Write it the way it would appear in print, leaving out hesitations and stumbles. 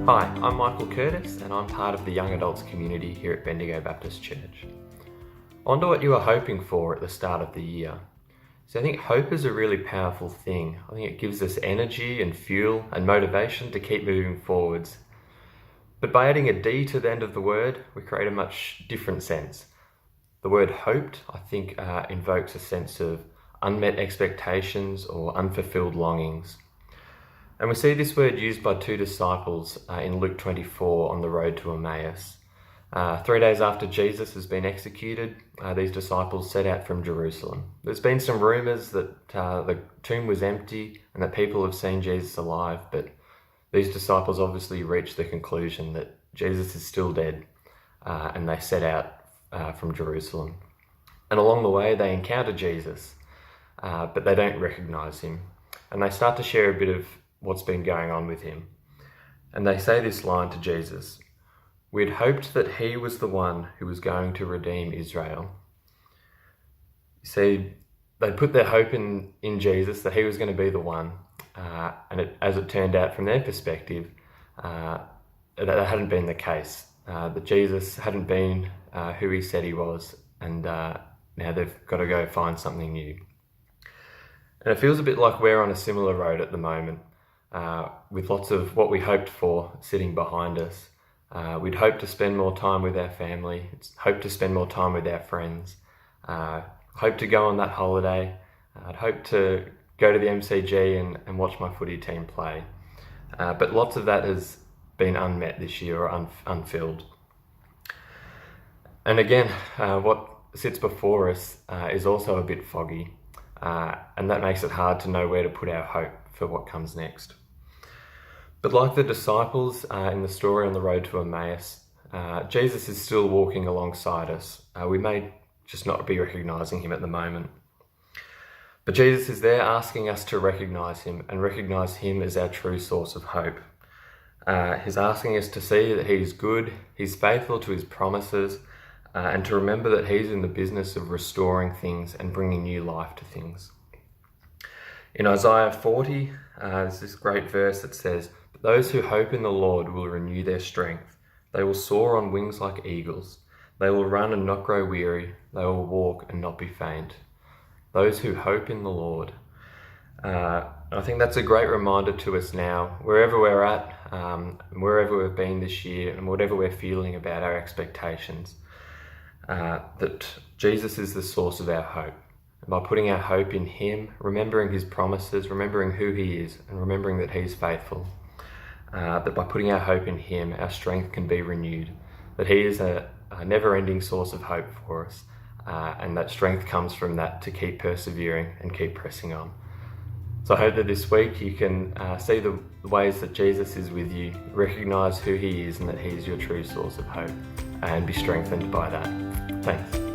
Hi, I'm Michael Curtis and I'm part of the young adults community here at Bendigo Baptist Church. I wonder what you were hoping for at the start of the year. So I think hope is a really powerful thing. I think it gives us energy and fuel and motivation to keep moving forwards. But by adding a D to the end of the word, we create a much different sense. The word hoped, I think, invokes a sense of unmet expectations or unfulfilled longings. And we see this word used by two disciples in Luke 24 on the road to Emmaus. 3 days after Jesus has been executed, these disciples set out from Jerusalem. There's been some rumours that the tomb was empty and that people have seen Jesus alive, but these disciples obviously reached the conclusion that Jesus is still dead, and they set out from Jerusalem. And along the way, they encounter Jesus, but they don't recognise him. And they start to share a bit of what's been going on with him. And they say this line to Jesus: "We'd hoped that he was the one who was going to redeem Israel." You see, they put their hope in Jesus, that he was going to be the one. As it turned out from their perspective, that hadn't been the case. That Jesus hadn't been who he said he was, and now they've got to go find something new. And it feels a bit like we're on a similar road at the moment, with lots of what we hoped for sitting behind us. We'd hope to spend more time with our family, hope to spend more time with our friends, hope to go on that holiday. I'd hope to go to the MCG and watch my footy team play. But lots of that has been unmet this year or unfilled. And again, what sits before us is also a bit foggy, and that makes it hard to know where to put our hope for what comes next. But like the disciples in the story on the road to Emmaus, Jesus is still walking alongside us. We may just not be recognising him at the moment. But Jesus is there asking us to recognise him and recognise him as our true source of hope. He's asking us to see that he's good, he's faithful to his promises, and to remember that he's in the business of restoring things and bringing new life to things. In Isaiah 40, there's this great verse that says, "But those who hope in the Lord will renew their strength. They will soar on wings like eagles. They will run and not grow weary. They will walk and not be faint." Those who hope in the Lord. I think that's a great reminder to us now, wherever we're at, wherever we've been this year, and whatever we're feeling about our expectations, that Jesus is the source of our hope. And by putting our hope in him, remembering his promises, remembering who he is, and remembering that he's faithful, that by putting our hope in him, our strength can be renewed, that he is a never-ending source of hope for us, and that strength comes from that to keep persevering and keep pressing on. So I hope that this week you can see the ways that Jesus is with you, recognise who he is and that he is your true source of hope, and be strengthened by that. Thanks.